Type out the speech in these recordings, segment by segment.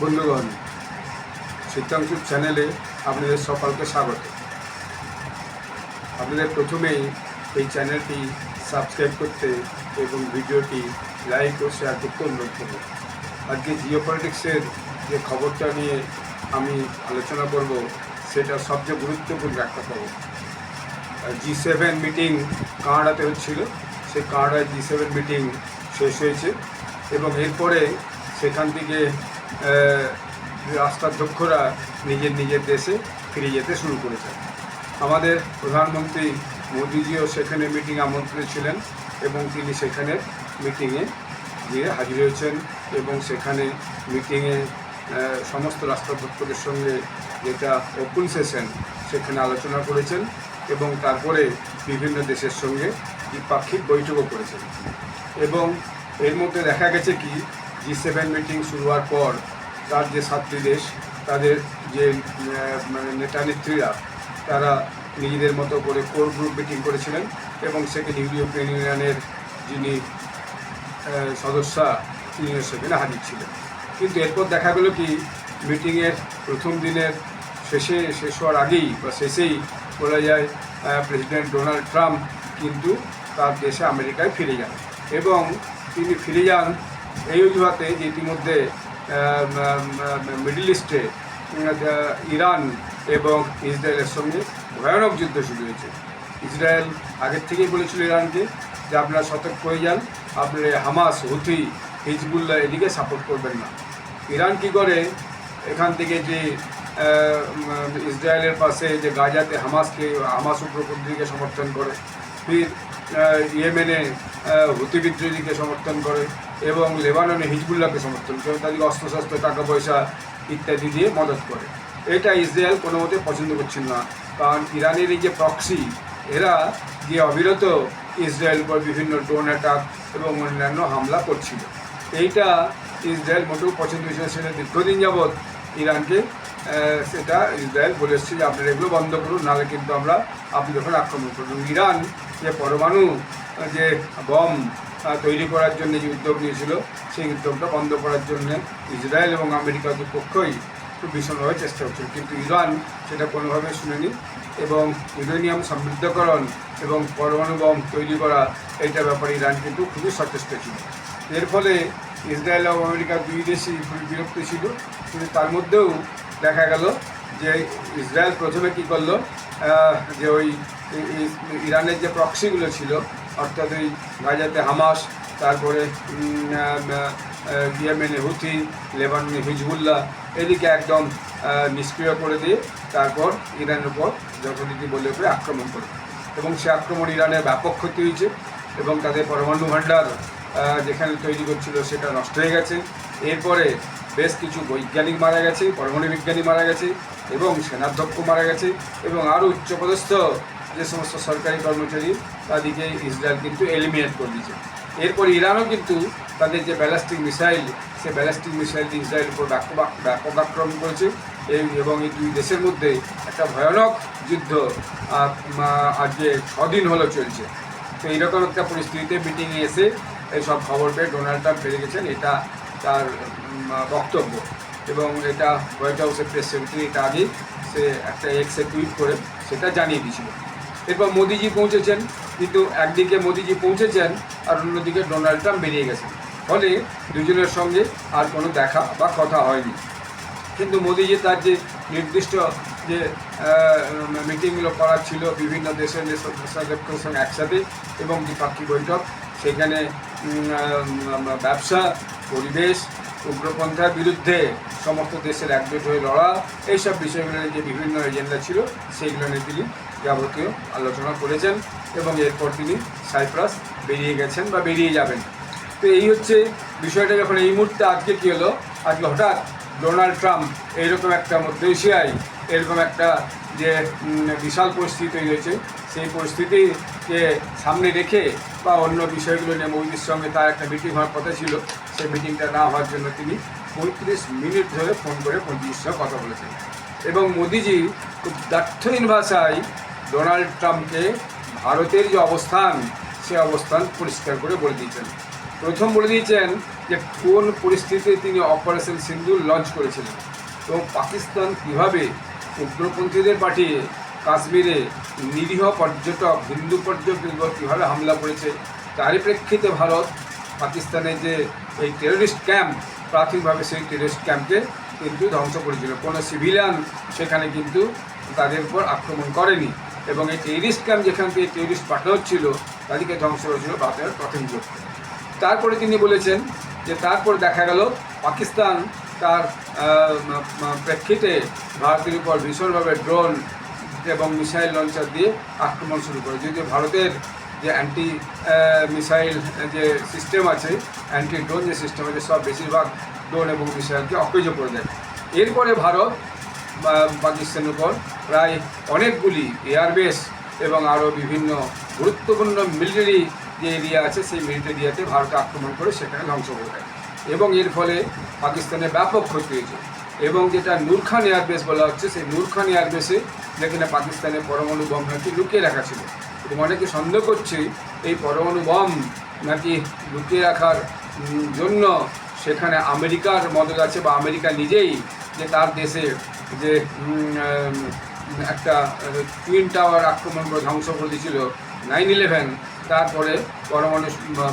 বন্ধুগণ, শীতাংশুর চ্যানেলে আপনাদের সকলকে স্বাগত। আপনাদের প্রথমেই এই চ্যানেলটি সাবস্ক্রাইব করতে এবং ভিডিওটি লাইক ও শেয়ার করতে অনুরোধ করব। আজকে জিওপলিটিক্সের যে খবরটা নিয়ে আমি আলোচনা করব, সেটা সবচেয়ে গুরুত্বপূর্ণ একটা খবর। G7 মিটিং কানাডাতে হচ্ছিল, সেই কানাডায় G7 মিটিং শেষ হয়েছে এবং এরপরে সেখান থেকে রাষ্ট্রাধ্যক্ষরা নিজের নিজের দেশে ফিরে যেতে শুরু করেছেন। আমাদের প্রধানমন্ত্রী মোদিজিও সেখানে মিটিং আমন্ত্রিত ছিলেন এবং তিনি সেখানে মিটিংয়ে গিয়ে হাজির হয়েছেন এবং সেখানে মিটিংয়ে সমস্ত রাষ্ট্রাধ্যক্ষদের সঙ্গে যেটা ওপেন সেশন সেখানে আলোচনা করেছেন এবং তারপরে বিভিন্ন দেশের সঙ্গে দ্বিপাক্ষিক বৈঠকও করেছেন। এবং এর মধ্যে দেখা গেছে কি, G7 মিটিং শুরু হওয়ার পর তার যে 7টি দেশ, তাদের যে নেতা নেত্রীরা, তারা নিজেদের মতো করে কোর গ্রুপ মিটিং করেছিলেন এবং সেখানে ইউরোপিয়ান ইউনিয়নের যিনি সদস্যা তিনিও সেখানে হাজির ছিলেন। কিন্তু এরপর দেখা গেল কি, মিটিংয়ের প্রথম দিনের শেষ হওয়ার আগেই বা শেষেই বলা যায় প্রেসিডেন্ট ডোনাল্ড ট্রাম্প কিন্তু তার দেশে আমেরিকায় ফিরে যান এবং তিনি ফিরে যান এই অজুহাতে যে ইতিমধ্যে মিডল ইস্টে ইরান এবং ইসরায়েলের সঙ্গে ভয়ানক যুদ্ধ শুরু হয়েছে। ইসরায়েল আগের থেকেই বলেছিল ইরানকে যে আপনারা সতর্ক হয়ে যান, আপনারা হামাস, হুথি, হিজবুল্লাহ এদিকে সাপোর্ট করবেন না। ইরান কি করে, এখান থেকে যে ইসরায়েলের পাশে যে গাজাতে হামাস উগ্রপন্থীকে সমর্থন করে, ফির ইয়েমেনে হুতি বিদ্রোহীকে সমর্থন করে এবং লেবাননে হিজবুল্লাহকে সমর্থন করে, তাদেরকে অস্ত্রশস্ত্র, টাকা পয়সা ইত্যাদি দিয়ে মদত করে। এটা ইসরায়েল কোনো মতে পছন্দ করছিল না, কারণ ইরানের এই যে প্রক্সি, এরা গিয়ে অবিরত ইসরায়েল উপর বিভিন্ন ড্রোন অ্যাটাক এবং অন্যান্য হামলা করছিল। এইটা ইসরায়েল মোটেও পছন্দ হয়েছিল। সেটা দীর্ঘদিন যাবৎ ইরানকে সেটা ইসরায়েল বলে এসছে যে আপনারা এগুলো বন্ধ করুন, নাহলে কিন্তু আপনি যখন আক্রমণ করুন। ইরান যে পরমাণু যে বম তৈরি করার জন্য যে উদ্যোগ নিয়েছিল, সেই উদ্যোগটা বন্ধ করার জন্য ইসরায়েল এবং আমেরিকা দুপক্ষই খুব ভীষণভাবে চেষ্টা করছিল, কিন্তু ইরান সেটা কোনোভাবে শুনেনি এবং ইউরেনিয়াম সমৃদ্ধকরণ এবং পরমাণু বম তৈরি করা এইটার ব্যাপারে ইরান কিন্তু খুবই সচেষ্ট ছিল। এর ফলে ইসরায়েল এবং আমেরিকা দুই দেশই খুবই বিরক্ত ছিল। কিন্তু তার মধ্যেও দেখা গেল যে ইসরায়েল প্রথমে কী করলো, যে ওই ইরানের যে প্রক্সিগুলো ছিল, অর্থাৎ ওই গাজাতে হামাস, তারপরে ইয়েমেনে হুথি, লেবাননে হিজবুল্লাহ, এদিকে একদম নিষ্ক্রিয় করে দিয়ে তারপর ইরানের উপর যথারীতি বলে করে আক্রমণ করে এবং সে আক্রমণ ইরানের ব্যাপক ক্ষতি হয়েছে এবং তাদের পরমাণু ভাণ্ডার যেখানে তৈরি করছিল সেটা নষ্ট হয়ে গেছে। এরপরে বেশ কিছু বৈজ্ঞানিক মারা গেছে, পরমাণু বিজ্ঞানী মারা গেছে এবং সেনাধ্যক্ষ মারা গেছে এবং আরও উচ্চপদস্থ যে সমস্ত সরকারি কর্মচারী, তাদেরকে ইসরায়েল কিন্তু এলিমিনেট করে দিয়েছে। এরপর ইরানও কিন্তু তাদের যে ব্যালিস্টিক মিসাইল, সেই ব্যালিস্টিক মিসাইল দিয়ে ইসরায়েলের উপর ব্যাপক আক্রমণ করেছে এবং এই দুই দেশের মধ্যে একটা ভয়ানক যুদ্ধ আজকে 6 দিন হলো চলছে। তো এইরকম একটা পরিস্থিতিতে মিটিংয়ে এসে এইসব খবর পেয়ে ডোনাল্ড ট্রাম্প বেড়ে গেছেন, এটা তার বক্তব্য এবং এটা হোয়াইট হাউসের প্রেস সেক্রেটারি এটা আগেই সে একটা এক্সে টুইট করে সেটা জানিয়ে দিয়েছিল। এরপর মোদিজি পৌঁছেছেন, কিন্তু একদিকে মোদিজি পৌঁছেছেন আর অন্যদিকে ডোনাল্ড ট্রাম্প বেরিয়ে গেছেন, ফলে দুজনের সঙ্গে আর কোনো দেখা বা কথা হয়নি। কিন্তু মোদিজি তার যে নির্দিষ্ট যে মিটিংগুলো করার ছিল বিভিন্ন দেশের সদস্যদের সঙ্গে একসাথে এবং দ্বিপাক্ষিক বৈঠক, সেখানে ব্যবসা, পরিবেশ, উগ্রপন্থার বিরুদ্ধে সমস্ত দেশের একজোট হয়ে লড়া, এইসব বিষয়গুলো যে বিভিন্ন এজেন্ডা ছিল সেইগুলো নিয়ে তিনি যাবতীয় আলোচনা করেছেন এবং এরপর তিনি সাইপ্রাস বেরিয়ে গেছেন বা বেরিয়ে যাবেন। তো এই হচ্ছে বিষয়টা। যখন এই মুহূর্তে আজকে কী হলো, আজকে হঠাৎ ডোনাল্ড ট্রাম্প এইরকম একটা মধ্য এশিয়ায় এরকম একটা যে বিশাল পরিস্থিতি তৈরি হয়েছে, সেই পরিস্থিতিকে সামনে রেখে বা অন্য বিষয়গুলো নিয়ে মোদির সঙ্গে তার একটা মিটিং হওয়ার কথা ছিল, সেই মিটিংটা না হওয়ার জন্য তিনি 35 মিনিট ধরে ফোন করে মোদির সঙ্গে কথা বলেছেন এবং মোদিজি খুব দার্থহীন ভাষায় ডোনাল্ড ট্রাম্পকে ভারতের যে অবস্থান, সে অবস্থান পরিষ্কার করে বলে দিয়েছেন। প্রথম বলে দিয়েছেন যে কোন পরিস্থিতিতে তিনি অপারেশন সিন্দুর লঞ্চ করেছিলেন এবং পাকিস্তান কীভাবে উগ্রপন্থীদের পাঠিয়ে কাশ্মীরে নিরীহ পর্যটক হিন্দু পর্যটক কীভাবে হামলা করেছে তারই প্রেক্ষিতে ভারত পাকিস্তানের যে এই টেররিস্ট ক্যাম্প প্রাথমিকভাবে সেই টেররিস্ট ক্যাম্পকে কিন্তু ধ্বংস করেছিল। কোনো সিভিলিয়ান সেখানে কিন্তু তাদের উপর আক্রমণ করেনি এবং এই টেররিস্ট ক্যাম্প যেখান থেকে টেররিস্ট পাঠানো হচ্ছিল তাদেরকে ধ্বংস করেছিল ভারতের প্রাথমিক লক্ষ্য। তারপরে তিনি বলেছেন যে তারপরে দেখা গেল পাকিস্তান তার প্রেক্ষিতে ভারতের উপর ভীষণভাবে ড্রোন এবং মিসাইল লঞ্চার দিয়ে আক্রমণ শুরু করে, যদিও ভারতের যে অ্যান্টি মিসাইল যে সিস্টেম আছে, অ্যান্টি ড্রোন যে সিস্টেম আছে, সব বেশিরভাগ ড্রোন এবং মিসাইলকে অকেজ করে দেয়। এরপরে ভারত পাকিস্তানের উপর প্রায় অনেকগুলি এয়ারবেস এবং আরও বিভিন্ন গুরুত্বপূর্ণ মিলিটারি যে এরিয়া আছে সেই মিলিটারি এরিয়াতে ভারত আক্রমণ করে সেখানে ধ্বংস করে দেয় এবং এর ফলে পাকিস্তানের ব্যাপক ক্ষতি হয়েছে। এবং যেটা নূর খান এয়ারবেস বলা হচ্ছে, সেই নূর খান এয়ারবেসে যেখানে পাকিস্তানের পরমাণু বম নাকি লুকিয়ে রাখা ছিল এবং অনেকে সন্দেহ করছে এই পরমাণু বম নাকি লুকিয়ে রাখার জন্য সেখানে আমেরিকার মদত আছে বা আমেরিকা নিজেই যে তার দেশে যে একটা টুইন টাওয়ার আক্রমণ করে ধ্বংস করে দিয়েছিল 9/11, তারপরে পরমাণু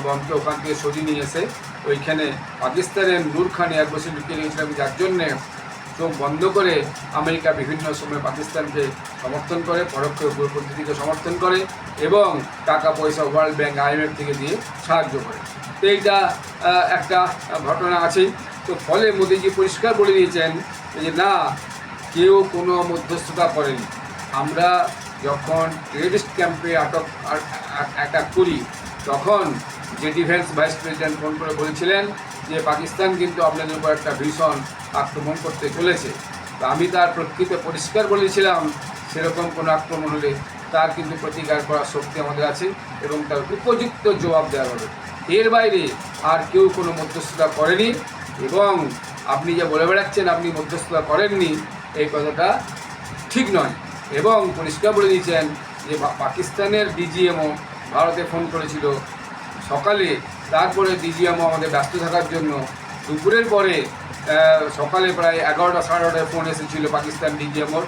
বমকে ওখান থেকে সরিয়ে নিয়ে এসে ওইখানে পাকিস্তানের নূর খান এয়ারবেসে লুকিয়ে রেখেছিলাম, যার জন্যে চোখ বন্ধ করে আমেরিকা বিভিন্ন সময় পাকিস্তানকে সমর্থন করে, পরোক্ষ উগ্রপন্থীকে সমর্থন করে এবং টাকা পয়সা ওয়ার্ল্ড ব্যাংক IMF থেকে দিয়ে সাহায্য করে। তো এইটা একটা ঘটনা আছেই। তো ফলে মোদিজি পরিষ্কার বলে দিয়েছেন যে না, কেউ কোনো মধ্যস্থতা করেনি। আমরা যখন টেররিস্ট ক্যাম্পে অ্যাটাক করি তখন যে ডিফেন্স ভাইস প্রেসিডেন্ট ফোন করে বলেছিলেন যে পাকিস্তান কিন্তু আপনাদের উপর একটা ভীষণ আক্রমণ করতে চলেছে। তো আমি তার প্রকৃতিতে পরিষ্কার বলেছিলাম সেরকম কোনো আক্রমণ হলে তার কিন্তু প্রতিকার করার শক্তি আমাদের আছে এবং তার উপযুক্ত জবাব দেওয়া হবে। এর বাইরে আর কেউ কোনো মধ্যস্থতা করেনি এবং আপনি যে বলে বেড়াচ্ছেন আপনি মধ্যস্থতা করেননি, এই কথাটা ঠিক নয়। এবং পরিষ্কার বলে দিয়েছেন যে পাকিস্তানের DGMও ভারতে ফোন করেছিল সকালে, তারপরে DGMও আমাদের ব্যস্ত থাকার জন্য দুপুরের পরে সকালে প্রায় 11টা সাড়ে 11টায় ফোন এসেছিলো পাকিস্তান DGMওর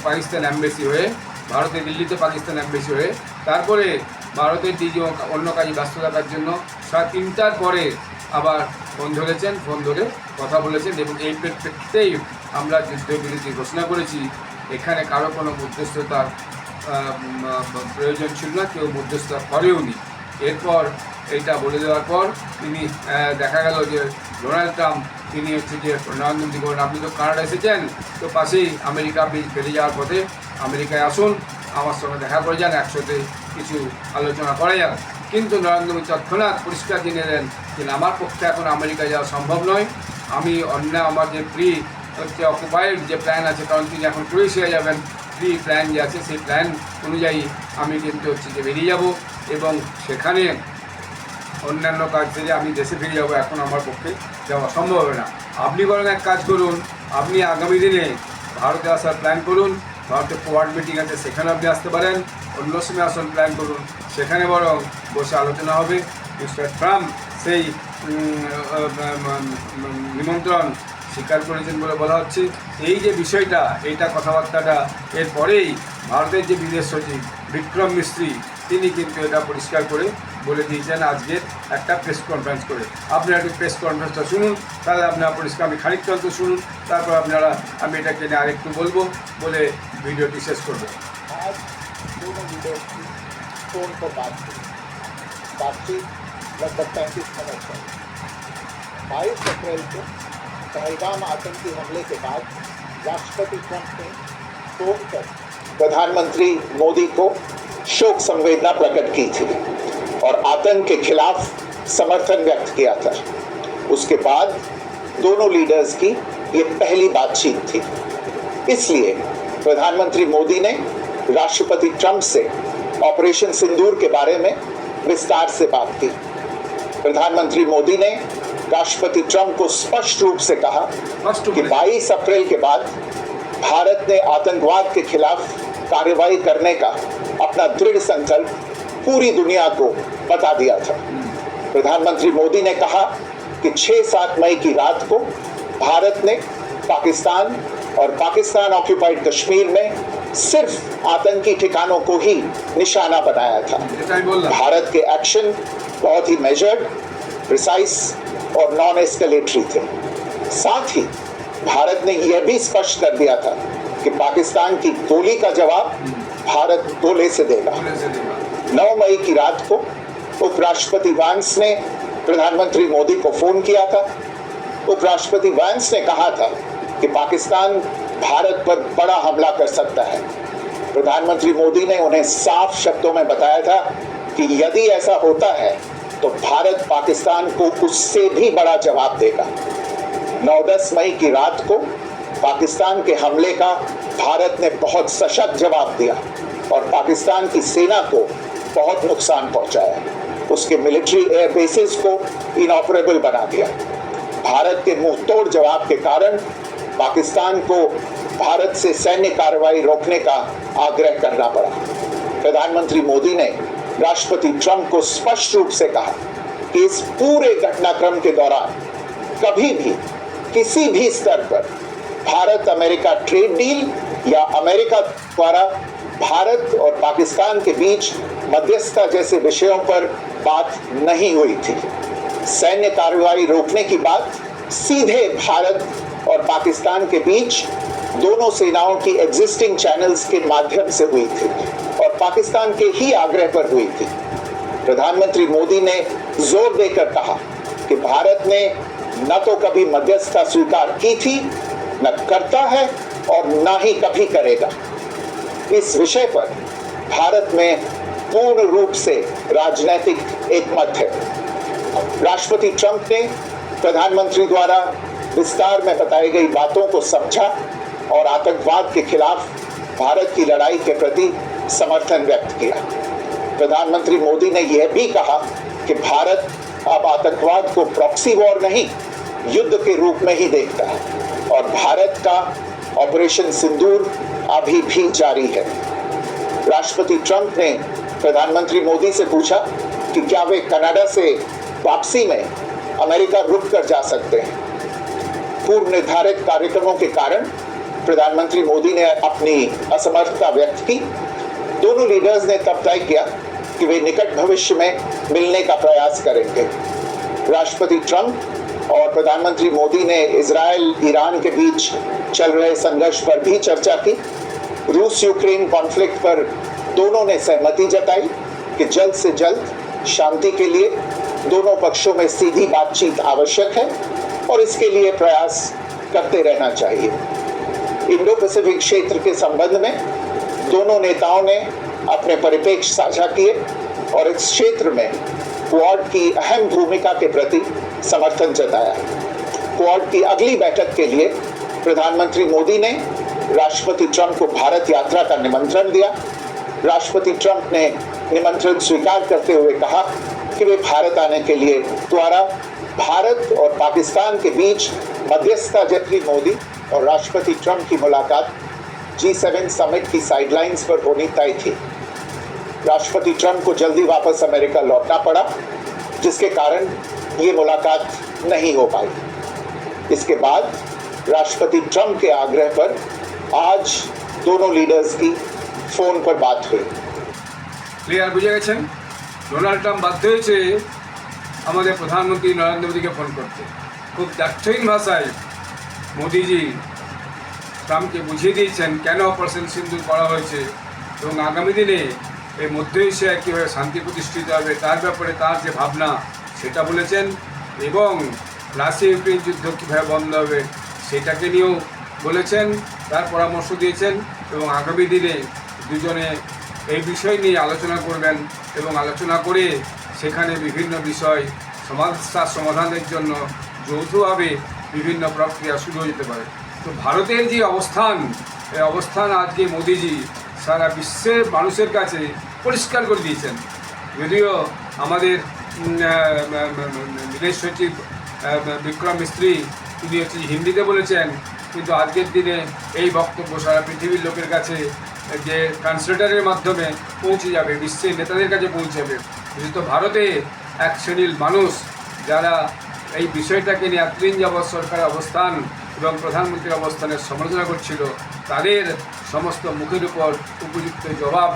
পাকিস্তান অ্যাম্বাসি হয়ে, ভারতে দিল্লিতে পাকিস্তান অ্যাম্বাসি হয়ে। তারপরে ভারতের DGMও অন্য কাজে ব্যস্ত থাকার জন্য 3:30টার পরে আবার ফোন ধরেছেন, ফোন ধরে কথা বলেছেন এবং এই প্রেক্ষিতেই আমরা যুদ্ধবিরতি ঘোষণা করেছি। এখানে কারো কোনো মধ্যস্থতার প্রয়োজন ছিল না, কেউ মধ্যস্থতা করেও নি। এরপর এইটা বলে দেওয়ার পর তিনি দেখা গেল যে ডোনাল্ড ট্রাম্প তিনি হচ্ছে যে নরেন্দ্র মোদী বলেন আপনি তো কানাডা এসেছেন, তো পাশেই আমেরিকা ফিরে যাওয়ার পথে আমেরিকায় আসুন, আমার সঙ্গে দেখা করে যান, একসাথে কিছু আলোচনা করা যাক। কিন্তু নরেন্দ্র মোদী তৎক্ষণাৎ পরিষ্কার জেনে নেন যে আমার পক্ষে এখন আমেরিকায় যাওয়া সম্ভব নয়। আমি আমার যে হচ্ছে অকুপাইড যে প্ল্যান আছে, কারণ তিনি এখন ক্রোয়েশিয়া যাবেন, প্ল্যান যে আছে সেই প্ল্যান অনুযায়ী আমি কিন্তু হচ্ছে যে বেরিয়ে যাব এবং সেখানে অন্যান্য কাজ থেকে আমি দেশে ফিরে যাবো। এখন আমার পক্ষে যাওয়া সম্ভব হবে না। আপনি বরং এক কাজ করুন, আপনি আগামী দিনে ভারতে আসার প্ল্যান করুন, ভারতে কোয়াড মিটিং আছে সেখানে আপনি আসতে পারেন, অন্য সময় আসার প্ল্যান করুন, সেখানে বরং বসে আলোচনা হবে। মিস্টার ট্রাম্প সেই নিমন্ত্রণ স্বীকার করেছেন বলে বলা হচ্ছে। এই যে বিষয়টা, এইটা কথাবার্তাটা এরপরেই ভারতের যে বিদেশ সচিব বিক্রম মিস্ত্রি তিনি কিন্তু এটা পরিষ্কার করে বলে দিয়েছেন আজকে একটা প্রেস কনফারেন্স করে। আপনারা একটু প্রেস কনফারেন্সটা শুনুন, তাহলে আপনারা পরিষ্কার, আমি খানিকটা তো শুনুন, তারপর আপনারা আমি এটাকে নিয়ে আরেকটু বলবো বলে ভিডিওটি শেষ করবো। बातचीत लगभग 35 मिनट चली। 22 अप्रैल को पहलगाम आतंकी हमले के बाद राष्ट्रपति ट्रंप ने फोन कर प्रधानमंत्री मोदी को शोक संवेदना प्रकट की थी और आतंक के खिलाफ समर्थन व्यक्त किया था। उसके बाद दोनों लीडर्स की ये पहली बातचीत थी। इसलिए प्रधानमंत्री मोदी ने राष्ट्रपति ट्रंप से ऑपरेशन सिंदूर के बारे में विस्तार से बात की। प्रधानमंत्री मोदी ने राष्ट्रपति ट्रंप को स्पष्ट रूप से कहा कि 22 अप्रैल के बाद भारत ने आतंकवाद के खिलाफ कार्रवाई करने का अपना दृढ़ संकल्प पूरी दुनिया को बता दिया था। प्रधानमंत्री मोदी ने कहा कि 6-7 मई की रात को भारत ने पाकिस्तान और पाकिस्तान ऑक्यूपाइड कश्मीर में सिर्फ आतंकी ठिकानों को ही निशाना बनाया था। भारत के एक्शन बहुत ही मेजर्ड, प्रिसाइज और नॉन एस्केलेटरी थे। साथ ही भारत ने यह भी स्पष्ट कर दिया था कि पाकिस्तान की गोली का जवाब भारत गोले से देगा। 9 मई की रात को उपराष्ट्रपति वांस ने प्रधानमंत्री मोदी को फोन किया था। उपराष्ट्रपति वांस ने कहा था कि पाकिस्तान भारत पर बड़ा हमला कर सकता है। प्रधानमंत्री मोदी ने उन्हें साफ शब्दों में बताया था कि यदि ऐसा होता है तो भारत पाकिस्तान को उससे भी बड़ा जवाब देगा। 9-10 मई की रात को पाकिस्तान के हमले का भारत ने बहुत सशक्त जवाब दिया और पाकिस्तान की सेना को बहुत नुकसान पहुंचाया। उसके मिलिट्री एयर बेसिस को इनऑपरेबल बना दिया। भारत के मुंह तोड़ जवाब के कारण पाकिस्तान को भारत से सैन्य कार्रवाई रोकने का आग्रह करना पड़ा। प्रधानमंत्री मोदी ने राष्ट्रपति ट्रंप को स्पष्ट रूप से कहा कि इस पूरे घटनाक्रम के दौरान कभी भी किसी भी स्तर पर भारत अमेरिका ट्रेड डील या अमेरिका द्वारा भारत और पाकिस्तान के बीच मध्यस्थता जैसे विषयों पर बात नहीं हुई थी। सैन्य कार्रवाई रोकने की बात सीधे भारत और पाकिस्तान के बीच दोनों सेनाओं की एग्जिस्टिंग चैनल्स के माध्यम से हुई थी और पाकिस्तान के ही आग्रह पर हुई थी। प्रधानमंत्री मोदी ने जोर देकर कहा कि भारत ने न तो कभी मध्यस्थता स्वीकार की थी, न करता है और न ही कभी करेगा। इस विषय पर भारत में पूर्ण रूप से राजनीतिक एकमत है। राष्ट्रपति ट्रंप ने प्रधानमंत्री द्वारा विस्तार में बताई गई बातों को समझा और आतंकवाद के खिलाफ भारत की लड़ाई के प्रति समर्थन व्यक्त किया। प्रधानमंत्री मोदी ने यह भी कहा कि भारत अब आतंकवाद को प्रॉक्सी वॉर नहीं, युद्ध के रूप में ही देखता है और भारत का ऑपरेशन सिंदूर अभी भी जारी है। राष्ट्रपति ट्रंप ने प्रधानमंत्री मोदी से पूछा कि क्या वे कनाडा से वापसी में अमेरिका रुक कर जा सकते हैं। पूर्व निर्धारित कार्यक्रमों के कारण प्रधानमंत्री मोदी ने अपनी असमर्थता व्यक्त की। दोनों लीडर्स ने तब तय किया कि वे निकट भविष्य में मिलने का प्रयास करेंगे। राष्ट्रपति ट्रंप और प्रधानमंत्री मोदी ने इजराइल ईरान के बीच चल रहे संघर्ष पर भी चर्चा की। रूस यूक्रेन कॉन्फ्लिक्ट पर दोनों ने सहमति जताई कि जल्द से जल्द शांति के लिए दोनों पक्षों में सीधी बातचीत आवश्यक है और इसके लिए प्रयास करते रहना चाहिए। इंडो पैसिफिक क्षेत्र के संबंध में दोनों नेताओं ने अपने परिप्रेक्ष्य साझा किए और इस क्षेत्र में क्वाड की अहम भूमिका के प्रति समर्थन जताया। क्वाड की अगली बैठक के लिए प्रधानमंत्री मोदी ने राष्ट्रपति ट्रंप को भारत यात्रा का निमंत्रण दिया। राष्ट्रपति ट्रंप ने निमंत्रण स्वीकार करते हुए कहा कि वे भारत आने के लिए द्वारा भारत और पाकिस्तान के बीच मध्यस्थता जैसी मोदी और राष्ट्रपति ट्रंप की मुलाकात G7 समिट की साइडलाइंस पर होनी तय थी। राष्ट्रपति ट्रंप को जल्दी वापस अमेरिका लौटना पड़ा, जिसके कारण ये मुलाकात नहीं हो पाई। इसके बाद राष्ट्रपति ट्रंप के आग्रह पर आज दोनों लीडर्स की फोन पर बात हुई। क्लियर बुझे গেছেন? ডোনাল্ড ট্রাম্প বাধ্য হয়েছে আমাদের প্রধানমন্ত্রী নরেন্দ্র মোদীকে ফোন করতে। খুব দাক্ষিণ ভাষায় মোদিজি ট্রাম্পকে বুঝিয়ে দিয়েছেন কেন অপারেশন সিন্দুর করা হয়েছে এবং আগামী দিনে এই মধ্য এশিয়ায় কীভাবে শান্তি প্রতিষ্ঠিত হবে তার ব্যাপারে তার যে ভাবনা সেটা বলেছেন এবং রাশিয়া ইউক্রেন যুদ্ধ কীভাবে বন্ধ হবে সেটাকে নিয়েও বলেছেন, তার পরামর্শ দিয়েছেন এবং আগামী দিনে দুজনে এই বিষয় নিয়ে আলোচনা করবেন এবং আলোচনা করে সেখানে বিভিন্ন বিষয় সমস্যার সমাধানের জন্য যৌথভাবে বিভিন্ন প্রক্রিয়া শুরু হয়ে যেতে পারে। তো ভারতের যে অবস্থান, এই অবস্থান আজকে মোদিজি সারা বিশ্বের মানুষের কাছে পরিষ্কার করে দিয়েছেন। যদিও আমাদের বিদেশ সচিব বিক্রম মিস্ত্রি তিনি হচ্ছে হিন্দিতে বলেছেন, কিন্তু আজকের দিনে এই বক্তব্য সারা পৃথিবীর লোকের কাছে যে ট্রান্সলেটারের মাধ্যমে পৌঁছে যাবে, বিশ্বের নেতাদের কাছে পৌঁছাবে। যেহেতু ভারতে এক শ্রেণীর মানুষ যারা এই বিষয়টাকে নিয়ে এতদিন যাবৎ সরকারের অবস্থান এবং প্রধানমন্ত্রীর অবস্থানের সমালোচনা করছিল, তাদের সমস্ত মুখের উপর উপযুক্ত জবাব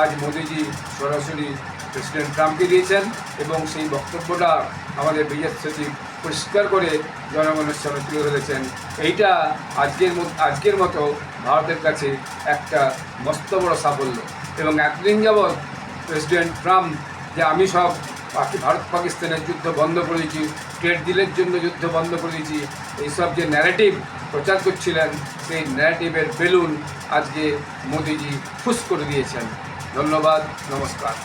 আজ মোদিজি সরাসরি প্রেসিডেন্ট ট্রাম্পকে দিয়েছেন এবং সেই বক্তব্যটা আমাদের বিদেশ সচিব পরিষ্কার করে জনগণের সামনে তুলে ধরেছেন। এইটা আজকের মতো ভারতের কাছে একটা মস্ত বড় সাফল্য। এবং এতদিন যাবৎ প্রেসিডেন্ট ট্রাম্প যে আমি সব ভারত পাকিস্তানের যুদ্ধ বন্ধ করে দিয়েছি, ট্রেড ডিলের জন্য যুদ্ধ বন্ধ করে দিয়েছি, এইসব যে ন্যারেটিভ প্রচার করছিলেন, সেই ন্যারেটিভের বেলুন আজকে মোদিজি ফুস করে দিয়েছেন। ধন্যবাদ, নমস্কার।